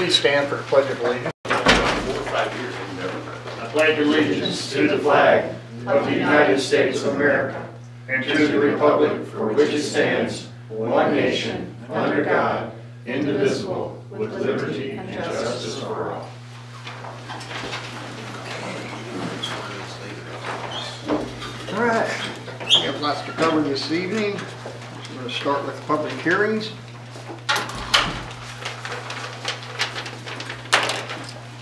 Please stand for the Pledge of Allegiance. 4 or 5 years, I've never heard. I pledge allegiance to the flag of the United States of America and to the republic for which it stands, one nation, under God, indivisible, with liberty and justice for all. All right, we have lots to cover this evening. I'm going to start with public hearings.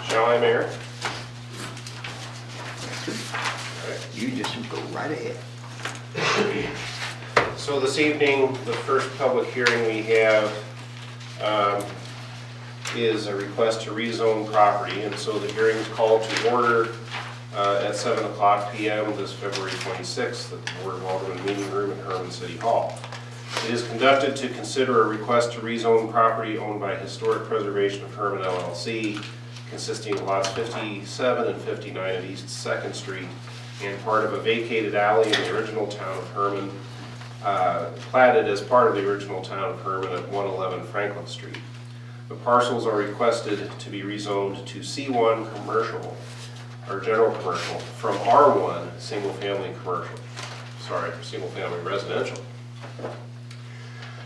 Shall I, Mayor? You just go right ahead. So this evening, the first public hearing we have is a request to rezone property, and so the hearing is called to order at 7:00 p.m. this February 26th at the Board of Aldermen meeting room at Herman City Hall. It is conducted to consider a request to rezone property owned by Historic Preservation of Herman LLC, consisting of lots 57 and 59 of East 2nd Street and part of a vacated alley in the original town of Herman, platted as part of the original town of Herman at 111 Franklin Street. The parcels are requested to be rezoned to C1 commercial, or general commercial, from R1 single-family commercial. Sorry, for single-family residential.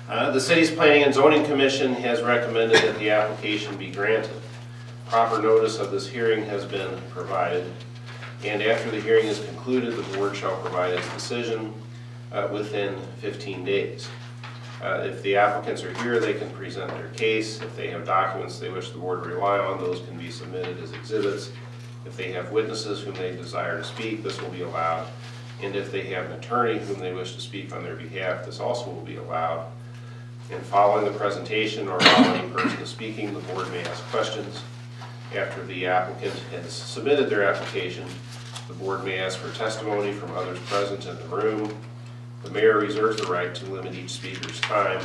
The city's Planning and Zoning Commission has recommended that the application be granted. Proper notice of this hearing has been provided, and after the hearing is concluded, the board shall provide its decision within 15 days. If the applicants are here, they can present their case. If they have documents they wish the board to rely on, those can be submitted as exhibits. If they have witnesses whom they desire to speak, this will be allowed. And if they have an attorney whom they wish to speak on their behalf, this also will be allowed. And following the presentation or while any person is speaking, the board may ask questions. After the applicant has submitted their application, the board may ask for testimony from others present in the room. The mayor reserves the right to limit each speaker's time.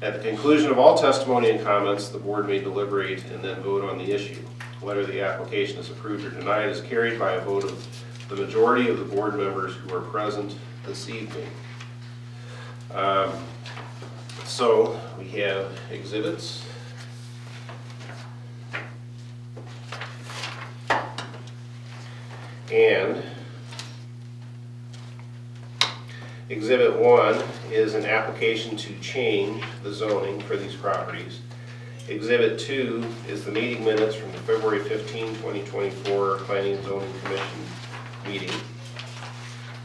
At the conclusion of all testimony and comments, the board may deliberate and then vote on the issue. Whether the application is approved or denied is carried by a vote of the majority of the board members who are present this evening. So we have exhibits. And Exhibit 1 is an application to change the zoning for these properties. Exhibit 2 is the meeting minutes from the February 15, 2024 Planning and Zoning Commission meeting.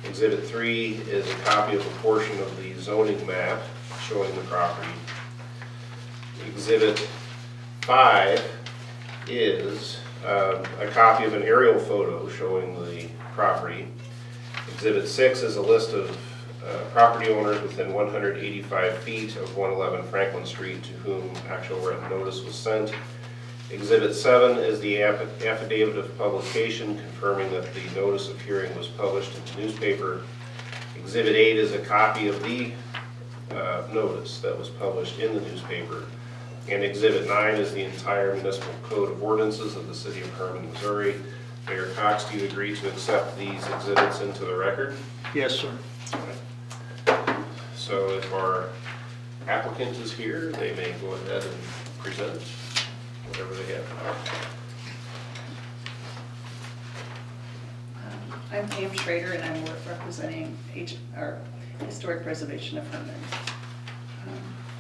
Exhibit 3 is a copy of a portion of the zoning map showing the property. Exhibit 5 is a copy of an aerial photo showing the property. Exhibit 6 is a list of property owners within 185 feet of 111 Franklin Street to whom actual written notice was sent. Exhibit 7 is the affidavit of publication confirming that the notice of hearing was published in the newspaper. Exhibit 8 is a copy of the notice that was published in the newspaper. And Exhibit 9 is the entire municipal code of ordinances of the city of Herman, Missouri. Mayor Cox, do you agree to accept these exhibits into the record? Yes, sir. So if our applicant is here, they may go ahead and present whatever they have. I'm Pam Schrader, and I'm representing Historic Preservation of Herman.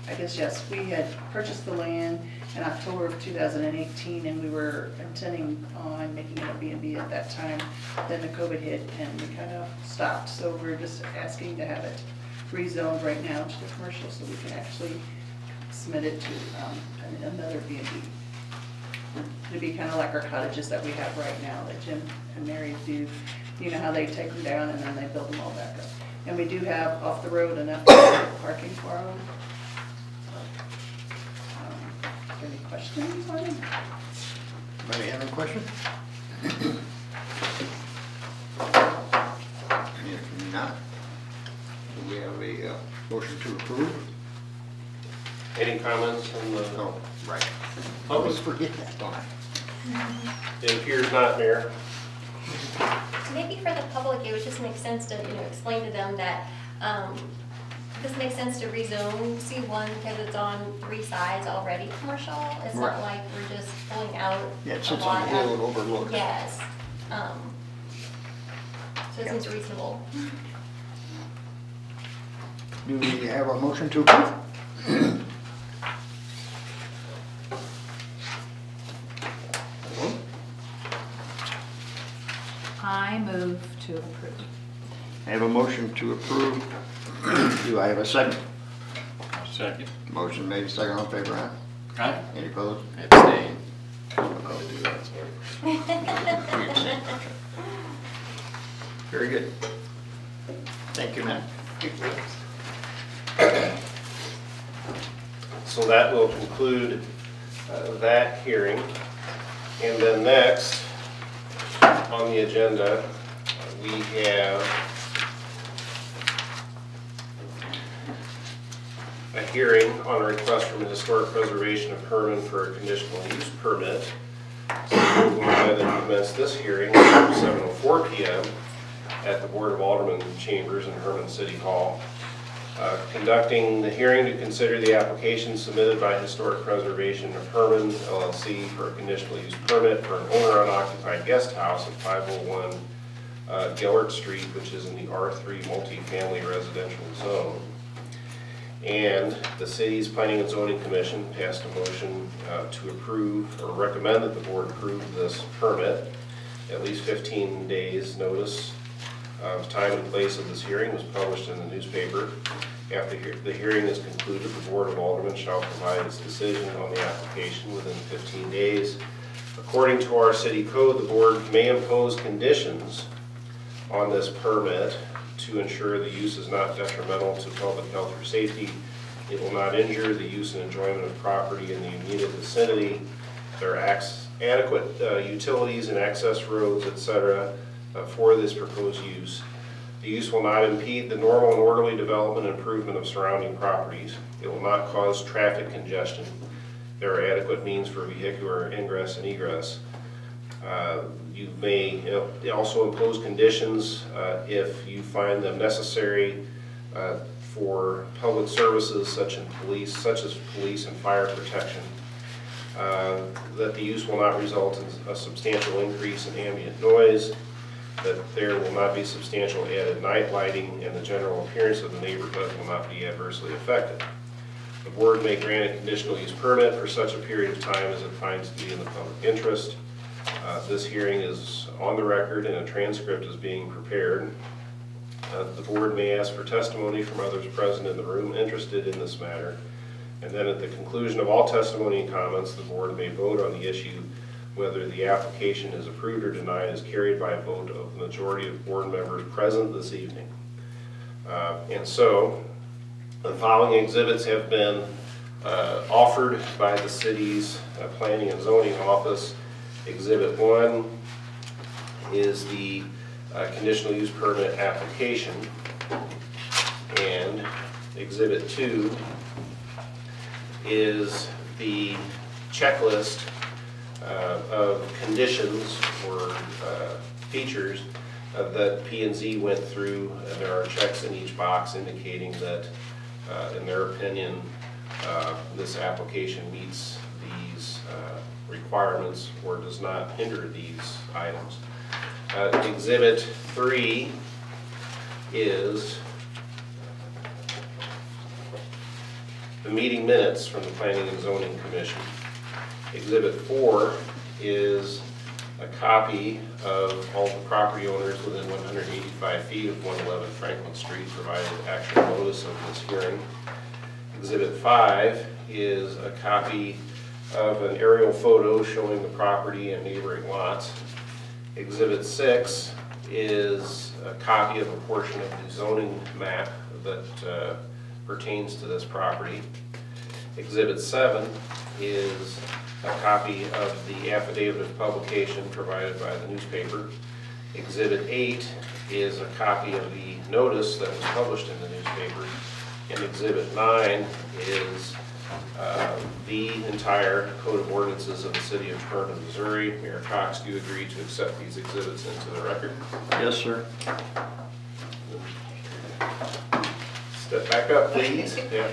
I guess, yes, we had purchased the land in October of 2018, and we were intending on making it a B&B at that time. Then the COVID hit, and we kind of stopped. So we're just asking to have it rezoned right now to the commercial, so we can actually submit it to another B&B. It'd be kind of like our cottages that we have right now that Jim and Mary do. You know how they take them down and then they build them all back up. And we do have off the road enough parking for them. Any questions on it? Anybody have any questions? If not, we have a motion to approve. Any comments from the Oh, right. public? Always forget that, don't I? It appears not, Mayor. Maybe for the public, it would just make sense to explain to them that Does it make sense to rezone C1 because it's on 3 sides already commercial? It's Right. not like we're just pulling out Yeah, it a sits lot on the hill and of- overlooks. Yes. So it Yeah. seems reasonable. Do we have a motion to approve? I move to approve. I have a motion to approve. Do I have a second? Second. Motion made, second, all in favor, aye? Aye. Any opposed? Abstain. Very good. Thank you, Matt. So that will conclude that hearing. And then next, on the agenda, we have a hearing on a request from the Historic Preservation of Herman for a conditional use permit. So we will go ahead and commence this hearing at 7:04 p.m. at the Board of Aldermen Chambers in Herman City Hall. Conducting the hearing to consider the application submitted by Historic Preservation of Herman LLC for a conditional use permit for an owner-unoccupied guest house at 501 Gellert Street, which is in the R3 multifamily residential zone. And the city's Planning and Zoning Commission passed a motion to approve or recommend that the board approve this permit. At least 15 days notice of time and place of this hearing was published in the newspaper. After the hearing is concluded, the Board of Aldermen shall provide its decision on the application within 15 days. According to our city code, the board may impose conditions on this permit to ensure the use is not detrimental to public health or safety. It will not injure the use and enjoyment of property in the immediate vicinity. There are adequate utilities and access roads, etc. For this proposed use. The use will not impede the normal and orderly development and improvement of surrounding properties. It will not cause traffic congestion. There are adequate means for vehicular ingress and egress. You may also impose conditions if you find them necessary for public services such as police and fire protection. That the use will not result in a substantial increase in ambient noise, that there will not be substantial added night lighting, and the general appearance of the neighborhood will not be adversely affected. The board may grant a conditional use permit for such a period of time as it finds to be in the public interest. This hearing is on the record and a transcript is being prepared. The board may ask for testimony from others present in the room interested in this matter. And then at the conclusion of all testimony and comments, the board may vote on the issue. Whether the application is approved or denied is carried by a vote of the majority of board members present this evening. And so the following exhibits have been offered by the city's Planning and Zoning Office. Exhibit 1 is the conditional use permit application, and Exhibit 2 is the checklist of conditions or features that P&Z went through. There are checks in each box indicating that, in their opinion, this application meets these requirements or does not hinder these items. Exhibit 3 is the meeting minutes from the Planning and Zoning Commission. Exhibit 4 is a copy of all the property owners within 185 feet of 111 Franklin Street provided actual notice of this hearing. Exhibit 5 is a copy of an aerial photo showing the property and neighboring lots. Exhibit 6 is a copy of a portion of the zoning map that pertains to this property. Exhibit 7 is a copy of the affidavit of publication provided by the newspaper. Exhibit 8 is a copy of the notice that was published in the newspaper. And Exhibit 9 is the entire Code of Ordinances of the City of Herman, Missouri. Mayor Cox, do you agree to accept these exhibits into the record? Yes, sir. Step back up, please. Yeah.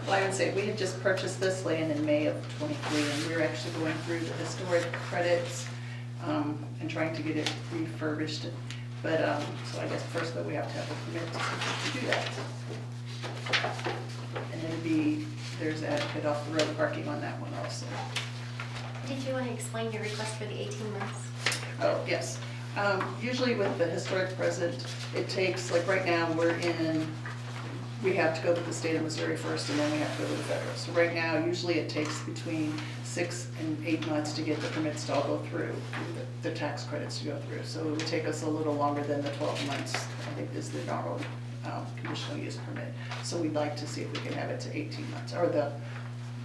Well, I would say, we had just purchased this land in May of '23, and we were actually going through the historic credits and trying to get it refurbished. But, so I guess first though, we have to have a permit to see if we can do that. And it'd be, there's adequate off the road parking on that one also. Did you want to explain your request for the 18 months? Oh, yes. Usually with the historic president, it takes, like right now, we have to go to the state of Missouri first, and then we have to go to the federal. So right now, usually it takes between 6 and 8 months to get the permits to all go through, the tax credits to go through. So it would take us a little longer than the 12 months, I think is the normal conditional use permit. So we'd like to see if we can have it to 18 months, or the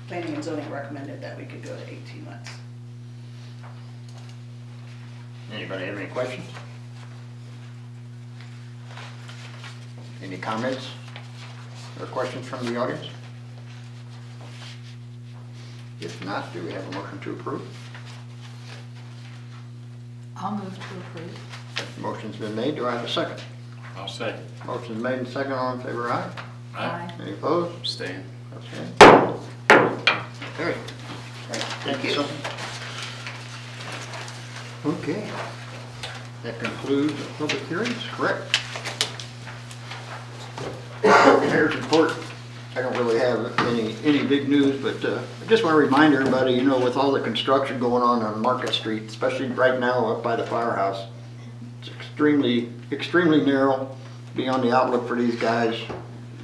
planning and zoning recommended that we could go to 18 months. Anybody have any questions? Any comments or questions from the audience? If not, do we have a motion to approve? I'll move to approve. Motion's been made, do I have a second? I'll second. Motion's made and second, all in favor, aye? Aye. Any opposed? Abstain. Okay. Carried. Thank you. Okay. That concludes the public hearings, correct? Mayor's report. I don't really have any big news, but I just want to remind everybody, you know, with all the construction going on Market Street, especially right now up by the firehouse, it's extremely narrow. Be on the outlook for these guys.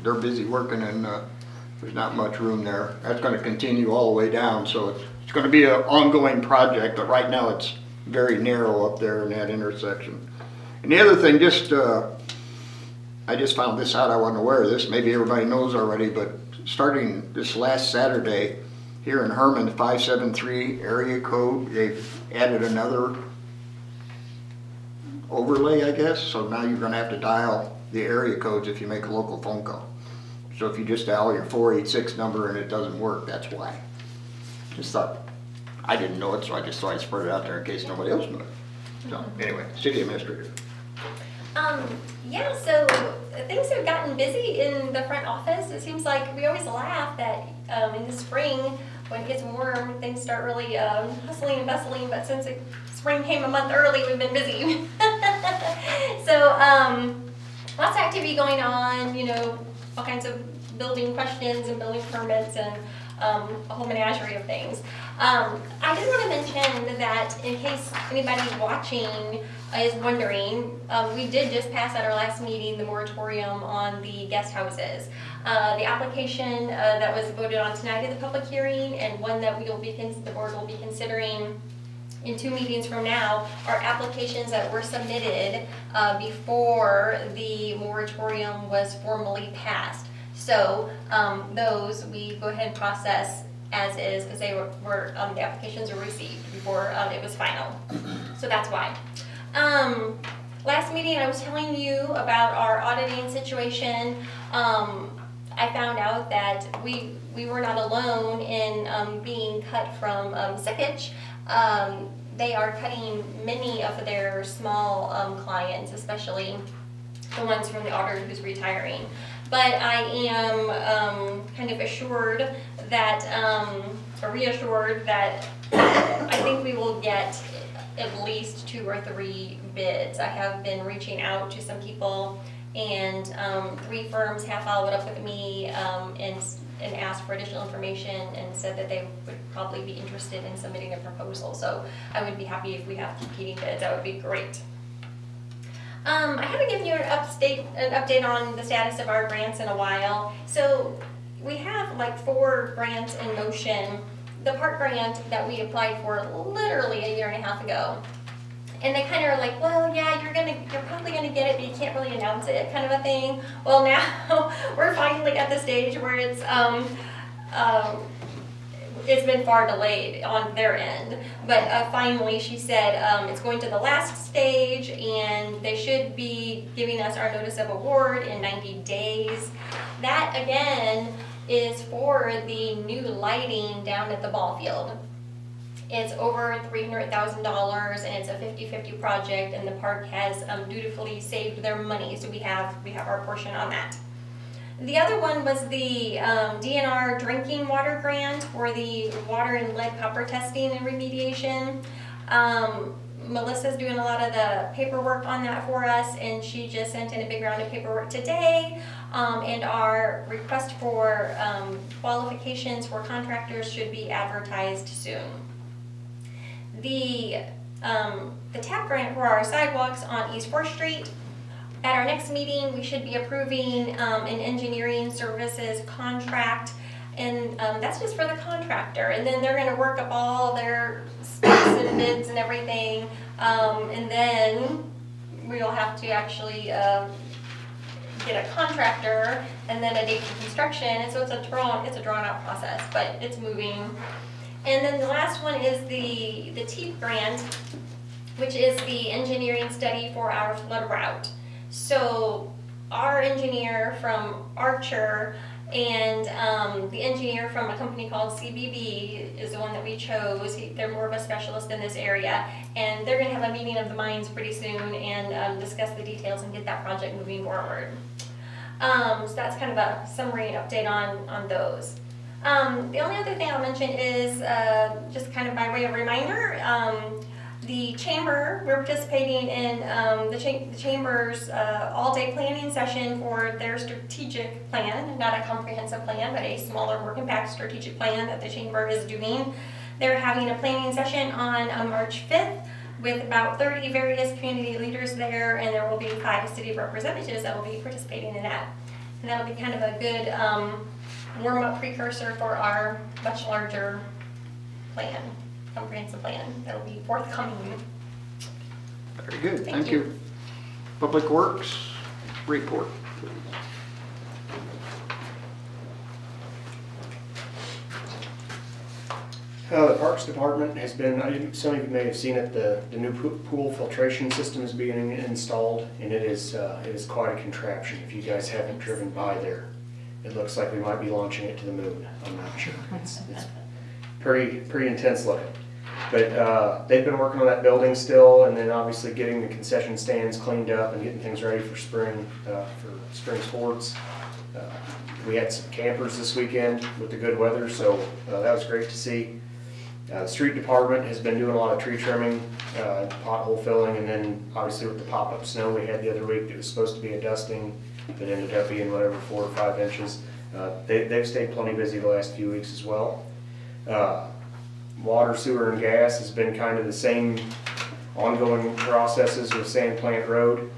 They're busy working, and there's not much room there. That's going to continue all the way down, so it's going to be an ongoing project, but right now it's very narrow up there in that intersection. And the other thing, I just found this out, I wasn't aware of this, maybe everybody knows already, but starting this last Saturday here in Herman, 573 area code, they've added another overlay, I guess, so now you're gonna have to dial the area codes if you make a local phone call. So if you just dial your 486 number and it doesn't work, that's why. Just thought, I didn't know it, so I just thought I'd spread it out there in case nobody else knew it. So anyway, city administrator. Yeah, so things have gotten busy in the front office. It seems like we always laugh that in the spring, when it gets warm, things start really hustling and bustling, but since spring came a month early, we've been busy. So lots of activity going on, you know, all kinds of building questions and building permits and a whole menagerie of things. I did want to mention that in case anybody watching is wondering, we did just pass at our last meeting the moratorium on the guest houses. The application that was voted on tonight at the public hearing, and one that the board will be considering in 2 meetings from now, are applications that were submitted before the moratorium was formally passed. So those we go ahead and process as is, because they were the applications were received before it was final. So that's why. Last meeting I was telling you about our auditing situation. I found out that we were not alone in being cut from Sickich. They are cutting many of their small clients, especially the ones from the auditor who's retiring. But I am kind of assured that, or reassured that I think we will get at least 2 or 3 bids. I have been reaching out to some people, and 3 firms have followed up with me and asked for additional information and said that they would probably be interested in submitting a proposal. So I would be happy if we have competing bids. That would be great. I haven't given you an update on the status of our grants in a while. So we have like 4 grants in motion. The park grant that we applied for literally a year and a half ago. And they kind of are like, well, yeah, you're probably gonna get it, but you can't really announce it, kind of a thing. Well, now we're finally at the stage where it's been far delayed on their end. But finally, she said it's going to the last stage, and they should be giving us our notice of award in 90 days. That again is for the new lighting down at the ball field. It's over $300,000, and it's a 50-50 project, and the park has dutifully saved their money, so we have our portion on that. The other one was the DNR drinking water grant for the water and lead copper testing and remediation. Melissa's doing a lot of the paperwork on that for us, and she just sent in a big round of paperwork today. And our request for qualifications for contractors should be advertised soon. The TAP grant for our sidewalks on East 4th Street. At our next meeting, we should be approving an engineering services contract, and that's just for the contractor. And then they're gonna work up all their specs and bids and everything, and then we'll have to actually get a contractor and then a date for construction. And so it's a drawn out process, but it's moving. And then the last one is the TEEP grant, which is the engineering study for our flood route. So our engineer from Archer and the engineer from a company called CBB is the one that we chose. They're more of a specialist in this area, and they're going to have a meeting of the minds pretty soon and discuss the details and get that project moving forward. So that's kind of a summary and update on those. The only other thing I'll mention is just kind of by way of reminder, the chamber, we're participating in the chamber's all-day planning session for their strategic plan, not a comprehensive plan, but a smaller, more compact strategic plan that the chamber is doing. They're having a planning session on March 5th with about 30 various community leaders there, and there will be 5 city representatives that will be participating in that. And that'll be kind of a good warm-up precursor for our much larger plan. Comprehensive plan that will be forthcoming. Very good, Thank thank you. Public Works report, please. The Parks Department has been, some of you may have seen it, the new pool filtration system is being installed, and it is quite a contraption. If you guys haven't driven by there, it looks like we might be launching it to the moon. I'm not sure. It's pretty intense looking. But they've been working on that building still, and then obviously getting the concession stands cleaned up and getting things ready for spring sports. We had some campers this weekend with the good weather, so that was great to see. The street department has been doing a lot of tree trimming, pothole filling, and then obviously with the pop-up snow we had the other week, it was supposed to be a dusting, but ended up being whatever, 4 or 5 inches. They've stayed plenty busy the last few weeks as well. Water, sewer, and gas has been kind of the same ongoing processes with Sand Plant Road.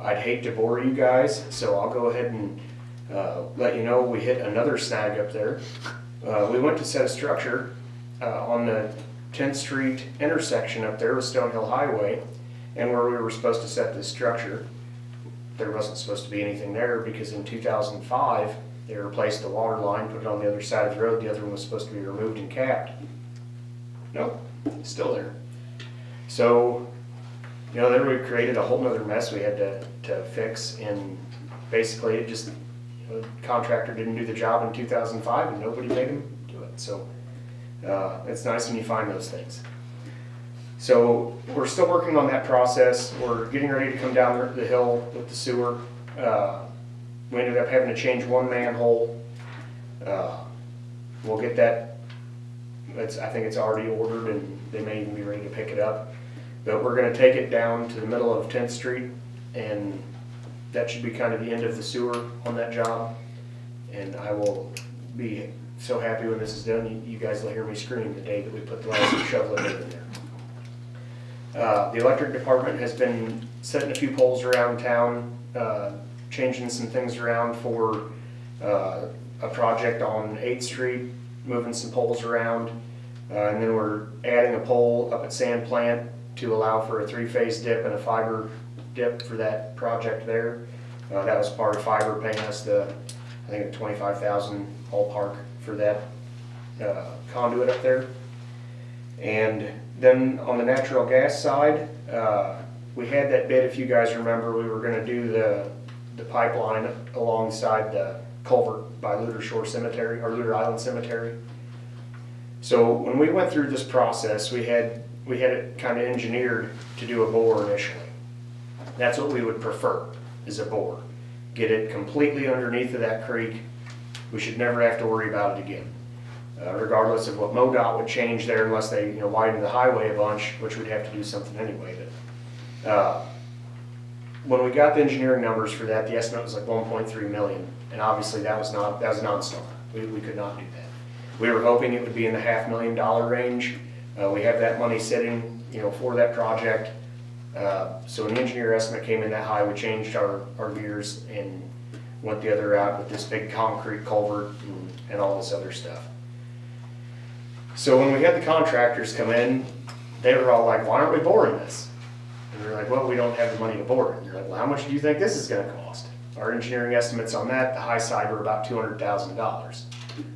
I'd hate to bore you guys, so I'll go ahead and let you know we hit another snag up there. We went to set a structure on the 10th Street intersection up there with Stonehill Highway, and where we were supposed to set this structure, there wasn't supposed to be anything there because in 2005 they replaced the water line, put it on the other side of the road. The other one was supposed to be removed and capped. Nope, still there. So, you know, then we created a whole nother mess we had to fix, and basically it just, you know, the contractor didn't do the job in 2005 and nobody made him do it. So it's nice when you find those things. So we're still working on that process. We're getting ready to come down the hill with the sewer. We ended up having to change 1 manhole. We'll get that. I think it's already ordered, and they may even be ready to pick it up. But we're going to take it down to the middle of 10th Street, and that should be kind of the end of the sewer on that job. And I will be so happy when this is done. You guys will hear me scream the day that we put the last shovel in there. The electric department has been setting a few poles around town, changing some things around for a project on 8th Street, moving some poles around, and then we're adding a pole up at Sand Plant to allow for a 3-phase dip and a fiber dip for that project there. That was part of fiber paying us I think a $25,000 ballpark for that conduit up there. And then on the natural gas side, we had that bid, if you guys remember, we were going to do the pipeline alongside the culvert by Luder Shore Cemetery, or Luder Island Cemetery. So when we went through this process, we had it kind of engineered to do a bore initially. That's what we would prefer, is a bore. get it completely underneath of that creek. We should never have to worry about it again. Regardless of what MoDOT would change there, unless they, widen the highway a bunch, which we'd have to do something anyway. But when we got the engineering numbers for that, the estimate was like 1.3 million, and obviously that was a non-starter. We could not do that. We were hoping it would be in the $500,000 range. We have that money sitting, for that project. So when the engineer estimate came in that high, we changed our gears and went the other route with this big concrete culvert and all this other stuff. So when we had the contractors come in, they were all like, why aren't we boring this? And we were like, well, we don't have the money to bore it. And they're like, well, how much do you think this is gonna cost? Our engineering estimates on that, the high side were about $200,000.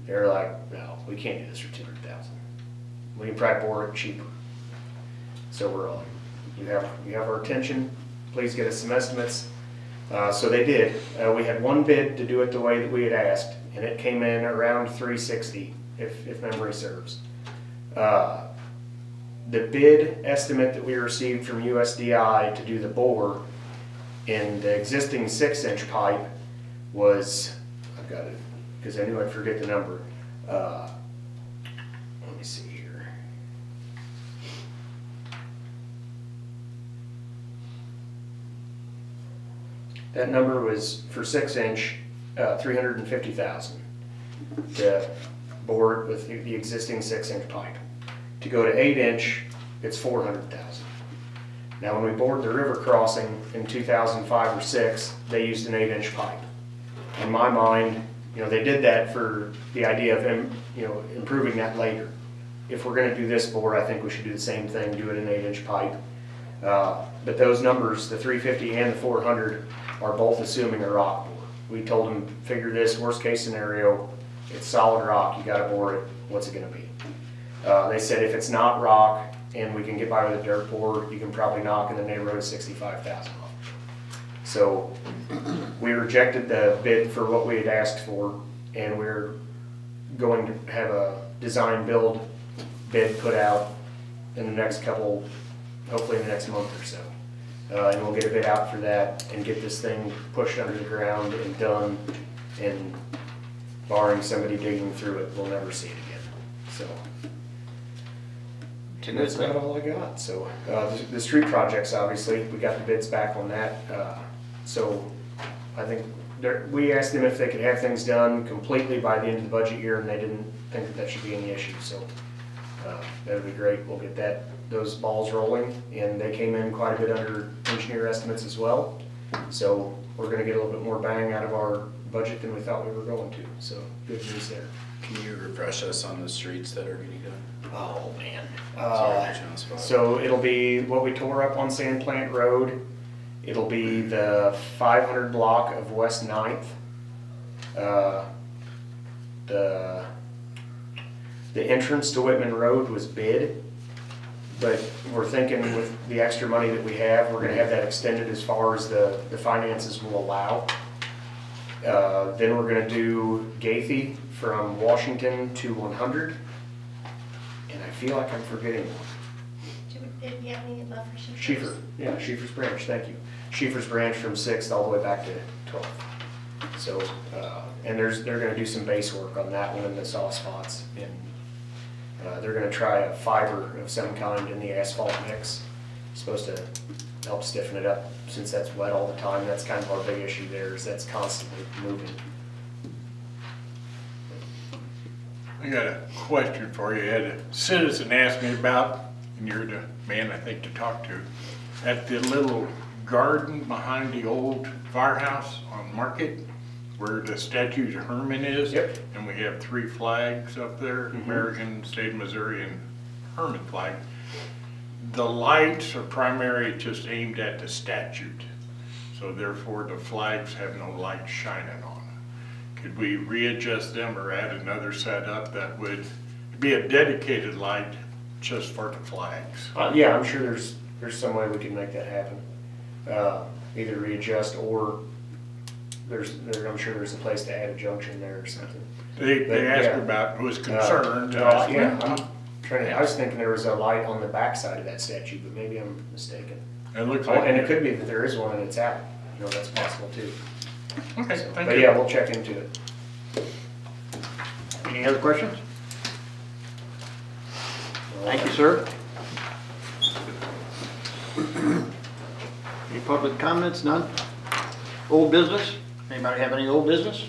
They're like, no, we can't do this for $200,000. We can probably bore it cheaper. So we're all, you have our attention, please get us some estimates. So they did. We had one bid to do it the way that we had asked, and it came in around $360, if memory serves. The bid estimate that we received from USDI to do the bore in the existing 6-inch pipe was, I've got it, because I knew I'd forget the number. Let me see here. That number was for 6-inch, $350,000 to bore it with the existing 6-inch pipe. To go to 8-inch, it's $400,000. Now, when we bored the river crossing in 2005 or 6, they used an 8-inch pipe. In my mind, they did that for the idea of improving that later. If we're going to do this bore, I think we should do the same thing, do it in 8-inch pipe. But those numbers, the 350 and the 400, are both assuming a rock bore. We told them, figure this worst case scenario, it's solid rock, you got to bore it. What's it going to be? They said if it's not rock and we can get by with a dirt bore, you can probably knock in the neighborhood of $65,000 off. So we rejected the bid for what we had asked for, and we're going to have a design build bid put out in the next couple, hopefully in the next month or so. And we'll get a bid out for that and get this thing pushed under the ground and done, and barring somebody digging through it, we'll never see it again. So that's about all I got. So the street projects, obviously, we got the bids back on that. So I think we asked them if they could have things done completely by the end of the budget year, and they didn't think that should be any issue. So that would be great. We'll get those balls rolling, and they came in quite a bit under engineer estimates as well. So we're going to get a little bit more bang out of our budget than we thought we were going to. So good news there. Can you refresh us on the streets that are getting done? Oh man. Sorry, I put you on the spot. So it'll be what we tore up on Sandplant Road. It'll be the 500 block of West 9th. The entrance to Whitman Road was bid, but we're thinking with the extra money that we have, we're gonna have that extended as far as the finances will allow. Then we're gonna do Gathie from Washington to 100. And I feel like I'm forgetting one. Do you have any love for Schieffer's? Schieffer, yeah, Schieffer's Branch, thank you. Schieffer's Branch from 6th all the way back to 12th. So, and they're gonna do some base work on that one in the soft spots. And they're gonna try a fiber of some kind in the asphalt mix. It's supposed to help stiffen it up since that's wet all the time. That's kind of our big issue there, is that's constantly moving. I got a question for you. I had a citizen ask me about, and you're the man I think to talk to, at the little garden behind the old firehouse on Market, where the statue of Herman is. Yep. And we have 3 flags up there, American, State of Missouri, and Herman flag. The lights are primarily just aimed at the statute, so therefore the flags have no light shining on them. Could we readjust them or add another setup that would be a dedicated light just for the flags? Yeah, I'm sure there's some way we can make that happen. Either readjust or I'm sure there's a place to add a junction there or something. They asked yeah. about, was concerned. I was thinking there was a light on the back side of that statue, but maybe I'm mistaken. It looks Oh, like. and it could be that there is one and it's out. That's possible too. Okay, thank But you. yeah, we'll check into it. Any other questions? Thank you, sir. Any public comments? None? Old business? Anybody have any old business?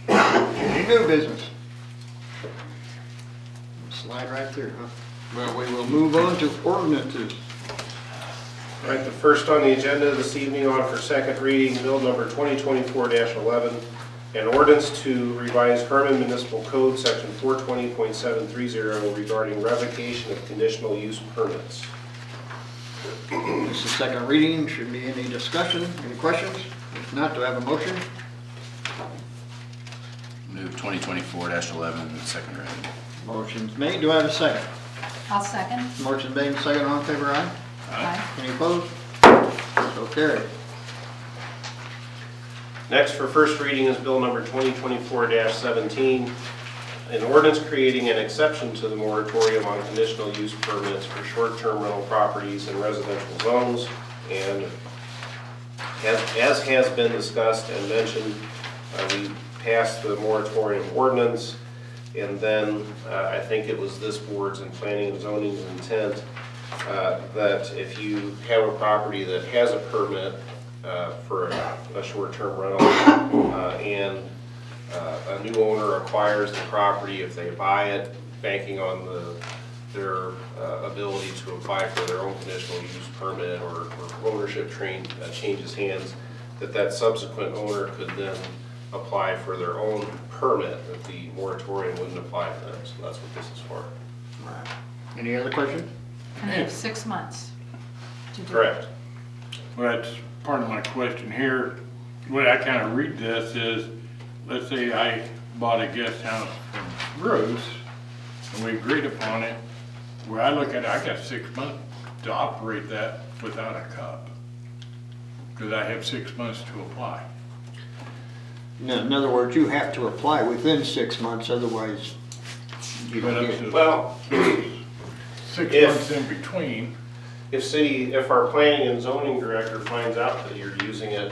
Any new business? Slide right through, huh? Well, we will move on to ordinances. All right, the first on the agenda this evening on for second reading, bill number 2024-11, an ordinance to revise Herman Municipal Code, section 420.730 regarding revocation of conditional use permits. This is second reading. Should be any discussion? Any questions? If not, do I have a motion? Move 2024-11, second reading. Motion's made. Do I have a second? I'll second. Motion's made and second. All in favor, aye? Aye. Any opposed? So carried. Next for first reading is bill number 2024-17, an ordinance creating an exception to the moratorium on conditional use permits for short-term rental properties in residential zones. And as has been discussed and mentioned, we passed the moratorium ordinance, and then I think it was this board's and planning and zoning's intent that if you have a property that has a permit for a short-term rental and a new owner acquires the property, if they buy it, banking on their ability to apply for their own conditional use permit or ownership changes hands, that subsequent owner could then apply for their own permit, that the moratorium wouldn't apply to them. So that's what this is for. Right. Any other questions? And they have 6 months to do it. Correct. Well, that's part of my question here. The way I kind of read this is, let's say I bought a guest house from Bruce, and we agreed upon it. Where I look at it, I got 6 months to operate that without a cup. Because I have 6 months to apply. In other words, you have to apply within 6 months, otherwise you But don't up get to it. Well, 6 If- months in between. if our planning and zoning director finds out that you're using it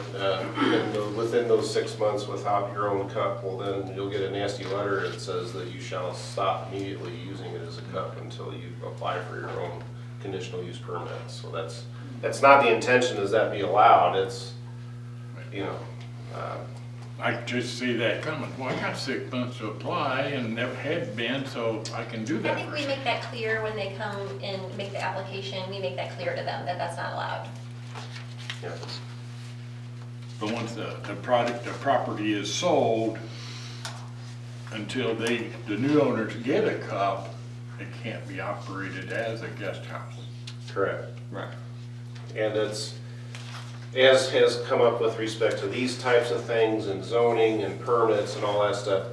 within those 6 months without your own cup, well then you'll get a nasty letter that says that you shall stop immediately using it as a cup until you apply for your own conditional use permit. So that's not the intention, is that be allowed. It's, you know, I just see that coming. Well, I got 6 months to apply and never had been, so I can do I that. think for we make that clear when they come and make the application, we make that clear to them that that's not allowed. yeah. But once the property is sold, until the new owners get a cup, it can't be operated as a guest house. Correct. Right. And it's, as has come up with respect to these types of things and zoning and permits and all that stuff,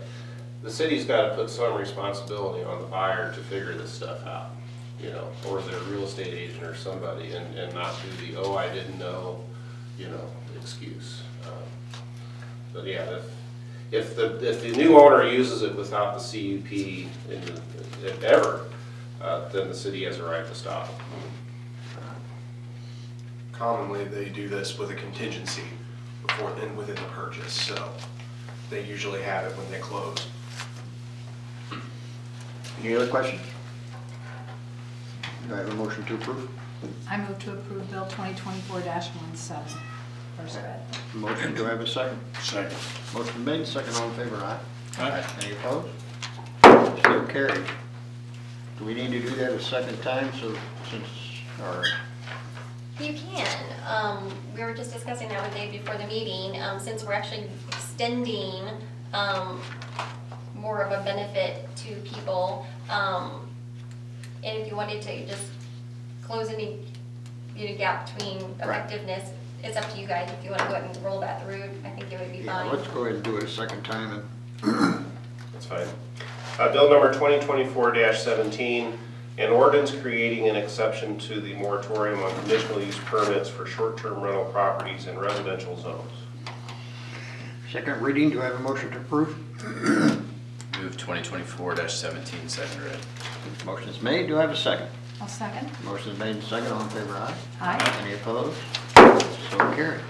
the city's got to put some responsibility on the buyer to figure this stuff out, you know, or their real estate agent or somebody, and not do the, oh, I didn't know, you know, excuse. But yeah, if the new owner uses it without the CUP ever, then the city has a right to stop it. Commonly, they do this with a contingency before then within the purchase, so they usually have it when they close. Any other questions? Do I have a motion to approve? I move to approve Bill 2024-17, first read. Motion, do I have a second? Second. Motion made, second. All in favor, aye? Aye. Any opposed? So carried. Do we need to do that a second time, so since, or? You can. We were just discussing that with Dave before the meeting, since we're actually extending more of a benefit to people. And if you wanted to just close any gap between effectiveness, it's up to you guys. If you want to go ahead and roll that through, I think it would be Yeah, fine. let's go ahead and do it a second time. And That's fine. Bill number 2024-17, an ordinance creating an exception to the moratorium on conditional use permits for short-term rental properties in residential zones. second reading, do I have a motion to approve? Move 2024-17, second read. Motion's made, do I have a second? I'll second. Motion's made and second. All in favor, aye? Aye. Any opposed? So carried.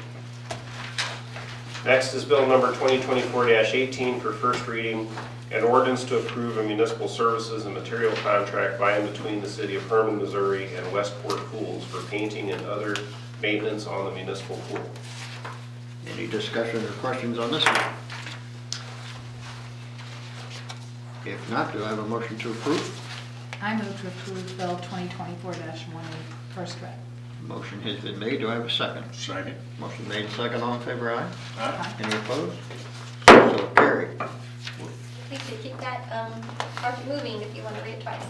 Next is bill number 2024-18 for first reading, an ordinance to approve a municipal services and material contract by and between the city of Herman, Missouri and Westport Pools for painting and other maintenance on the municipal pool. Any discussion or questions on this one? If not, do I have a motion to approve? I move to approve Bill 2024-18, first read. Motion has been made. Do I have a second? Second. Motion made and second. All in favor, aye? Aye. Any opposed? So carried. We could keep that project moving if you want to read it twice.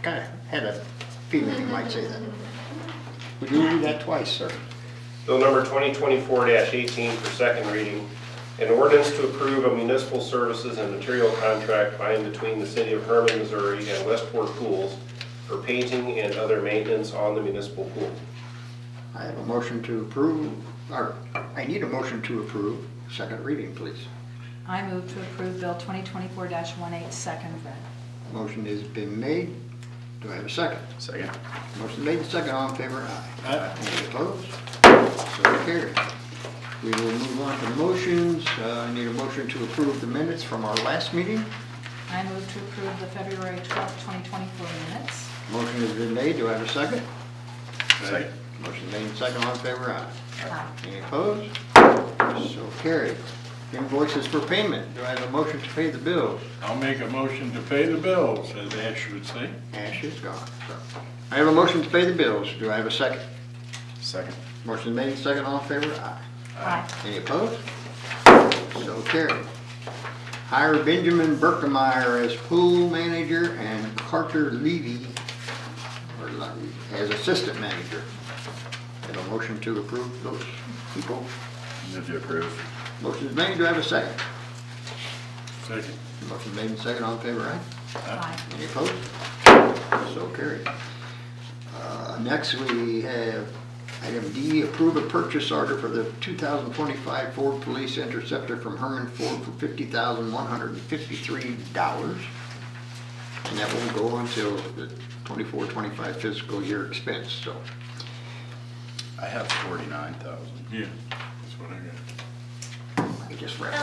Kind of had a feeling you might say that. Would you read that twice, sir? Bill number 2024-18 for second reading, an ordinance to approve a municipal services and material contract by and between the city of Herman, Missouri and Westport Pools for painting and other maintenance on the municipal pool. I have a motion to approve, or I need a motion to approve. Second reading, please. I move to approve Bill 2024-18, second read. Motion has been made. Do I have a second? Second. Motion made and second. All in favor, aye. Aye. Any opposed? So carried. We will move on to motions. I need a motion to approve the minutes from our last meeting. I move to approve the February 12th, 2024 minutes. Motion has been made. Do I have a second? Second. Motion made and second. All in favor, aye. Aye. Any opposed? So carried. Invoices for payment. Do I have a motion to pay the bills? I'll make a motion to pay the bills, as Ash would say. Ash is gone. So I have a motion to pay the bills. Do I have a second? Second. Motion made and second. All in favor, aye. Aye. Any opposed? So carried. Hire Benjamin Berkemeyer as pool manager and Carter Levy as assistant manager. Have a motion to approve those people. Move to approve. Motion is made. Do I have a second? Second. Motion made and second. All in favor, aye? Aye. Any opposed? So carried. Next we have item D, approve a purchase order for the 2025 Ford Police Interceptor from Herman Ford for $50,153. And that will go until the 24-25 fiscal year expense, so. I have 49,000. Yeah, that's what I got. I just read.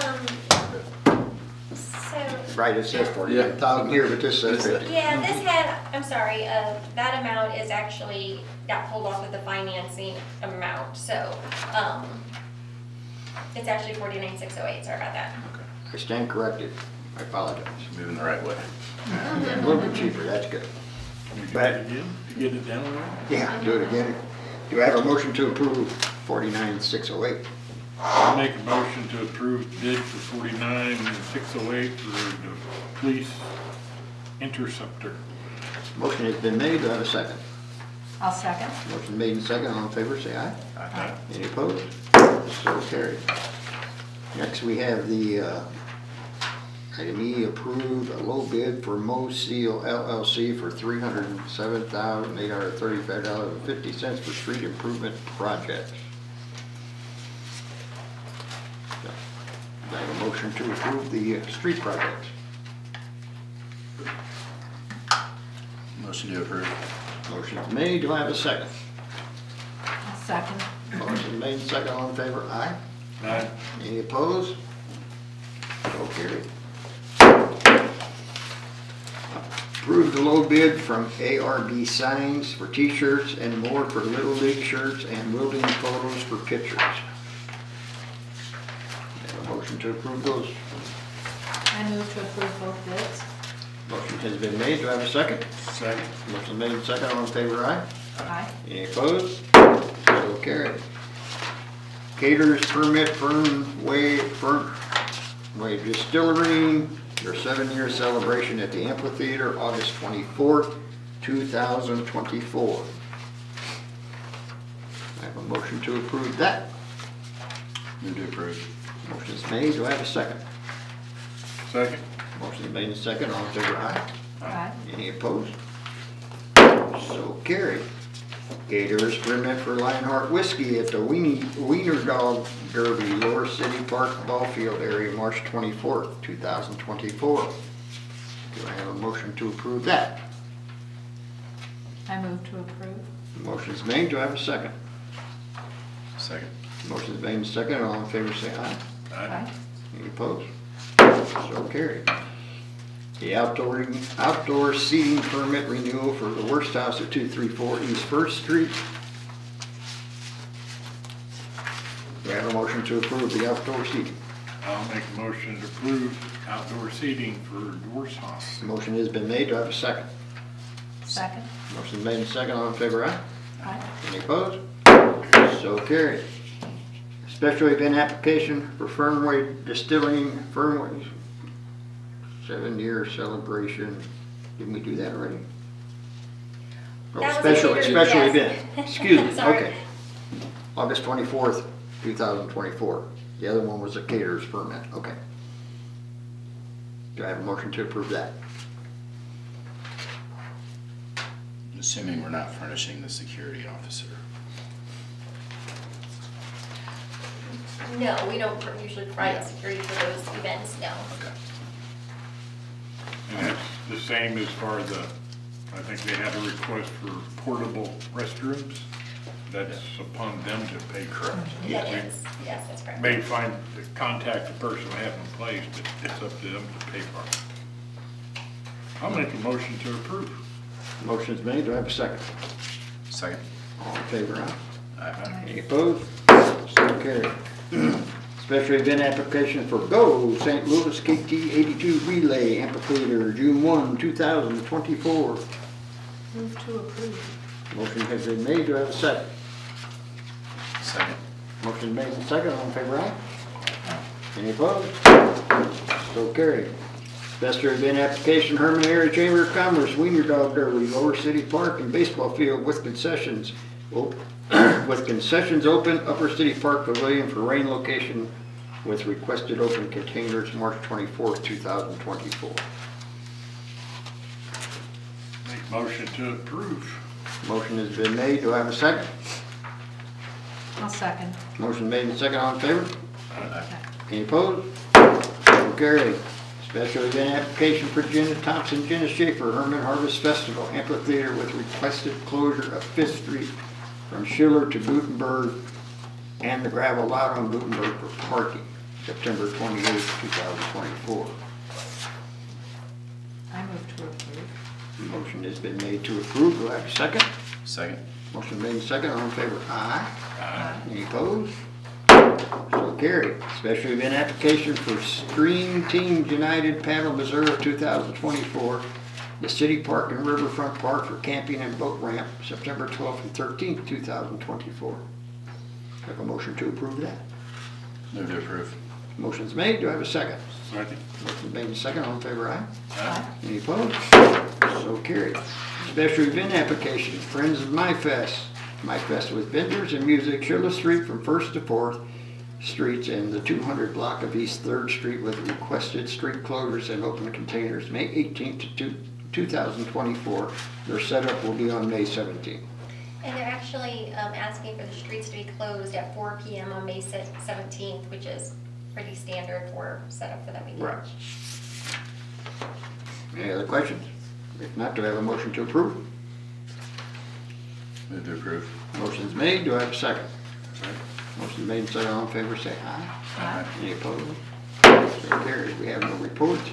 So, Right, it says 49,000 here, but this says 50. yeah, this had, I'm sorry, that amount is actually, got pulled off of the financing amount, so, it's actually 49,608, sorry about that. I stand corrected. I apologize. Moving the right way. A little bit cheaper, that's good. Can we do But- it again? To get it down there? Yeah, do it again. Do I have a motion to approve 49,608? I'll make a motion to approve bid for 49,608 for the police interceptor. Motion has been made. Do I have a second? I'll second. Motion made and second. All in favor, say aye. Aye. Any opposed? So carried. Next, we have the item E, approve a low bid for Mo Seal LLC for $307,835.50 for street improvement projects. I have a motion to approve the street projects. Motion to approve. Motion's made. Do I have a second? I'll second. Motion made and second. All in favor, aye. Aye. Any opposed? So carried. Approve the low bid from ARB Signs for t-shirts and more for Little League shirts and welding photos for pictures. Have a motion to approve those. I move to approve both bids. Motion has been made. Do I have a second? Second. Motion made and second. All in favor, aye. Aye. Any opposed? So carried. Caterers permit Fernway Distillery, their 7-year celebration at the amphitheater, August 24th, 2024. I have a motion to approve that. Move to approve. Motion is made. Do I have a second? Second. Motion is made and second. All in favor, aye. Aye. Any opposed? So carried. Caterers permit for Lionheart Whiskey at the Wiener Dog Derby, Lower City Park Ball Field area, March 24th, 2024. Do I have a motion to approve that? I move to approve. Motion's made. Do I have a second? Second. Motion's made and seconded. All in favor, say aye. Aye. Any opposed? So carried. The outdoor seating permit renewal for the Worst House at 234 East First Street. Do I have a motion to approve the outdoor seating? I'll make a motion to approve outdoor seating for Dwarfs House. Motion has been made. Do I have a second? Second. Motion made and seconded. All in favor, aye. Aye. Any opposed? So carried. Special event application for Fernway Distilling, Fernway 7-year celebration. Didn't we do that already? Oh, That was a special catered, event. yes. Excuse me, Sorry. okay. August 24th, 2024. The other one was a caterer's permit, okay. Do I have a motion to approve that? Assuming we're not furnishing the security officer. No, we don't usually provide Yeah. security for those events, no. Okay. And that's the same as far as I think they had a request for portable restrooms. That's upon them to pay. Correct. That is, yes, that's correct. May find, contact the person we have in place, but it's up to them to pay for it. I'll make a motion to approve. Motion's made. Do I have a second? Second. All in favor, aye. Aye. Any opposed? So carried. Special event application for Go St. Louis KT 82 Relay Amphitheater, June 1, 2024. Move to approve. Motion has been made. Do I have a second? Second. Motion made and second. All in favor, aye. Any opposed? So carried. Special event application, Herman Area Chamber of Commerce, Wiener Dog Derby, Lower City Park and Baseball Field with concessions. With concessions open, Upper City Park Pavilion for rain location with requested open containers March 24th, 2024. Make motion to approve. Motion has been made. Do I have a second? I'll second. Motion made and second. All in favor? Aye. Any opposed? So carried. Special event application for Jenna Thompson, Jenna Schaefer, Herman Harvest Festival Amphitheater with requested closure of 5th Street from Schiller to Gutenberg and the gravel lot on Gutenberg for parking, September 28, 2024. I move to approve. Motion has been made to approve. Do I have a second? Second. Motion made and second. All in favor? Aye. Aye. Any opposed? So carried. Special event application for Stream Team United Paddle Missouri 2024. The City Park and Riverfront Park for camping and boat ramp, September 12th and 13th, 2024. Have a motion to approve that. Move to approve. Motion's made. Do I have a second? Second. Motion made and second. All in favor, aye. Aye. Any opposed? So carried. Special event application, Friends of My Fest. My Fest with vendors and music, Schiller Street from 1st to 4th Streets and the 200 block of East 3rd Street with requested street closures and open containers, May 18th to 2024. Their setup will be on May 17th. And they're actually asking for the streets to be closed at 4 p.m. on May 17th, which is pretty standard for setup for that weekend. Right. Any other questions? If not, do I have a motion to approve? Move to approve. Motion's made. Do I have a second? Second. Motion made and second. All in favor, say aye. Aye. Any opposed? So carried. We have no reports.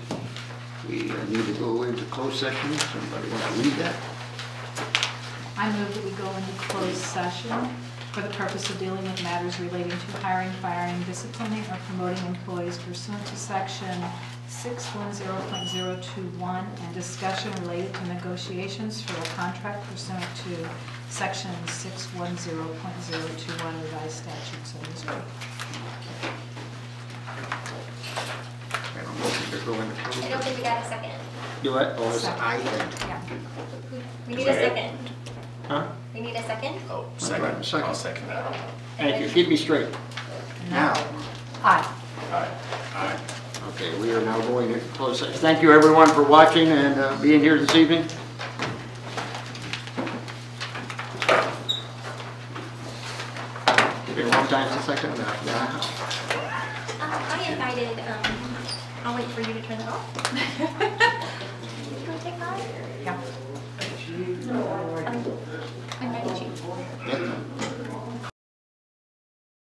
We need to go into closed session. Somebody want to read that? I move that we go into closed session for the purpose of dealing with matters relating to hiring, firing, disciplining, or promoting employees pursuant to section 610.021 and discussion related to negotiations for a contract pursuant to section 610.021 revised statutes of Missouri. We have a motion to go into I closed. don't think we got a second. Do I? Oh, it's Second. I then. Yeah. We need a second. Huh? We need a second? Oh, Second. second. I'll second that. Thank you. Keep me straight. Now. Aye. Aye. Aye. Okay, we are now going into closed session. Thank you everyone for watching and being here this evening. It's been a long time since I come out. Yeah. I invited, I'll wait for you to turn it off.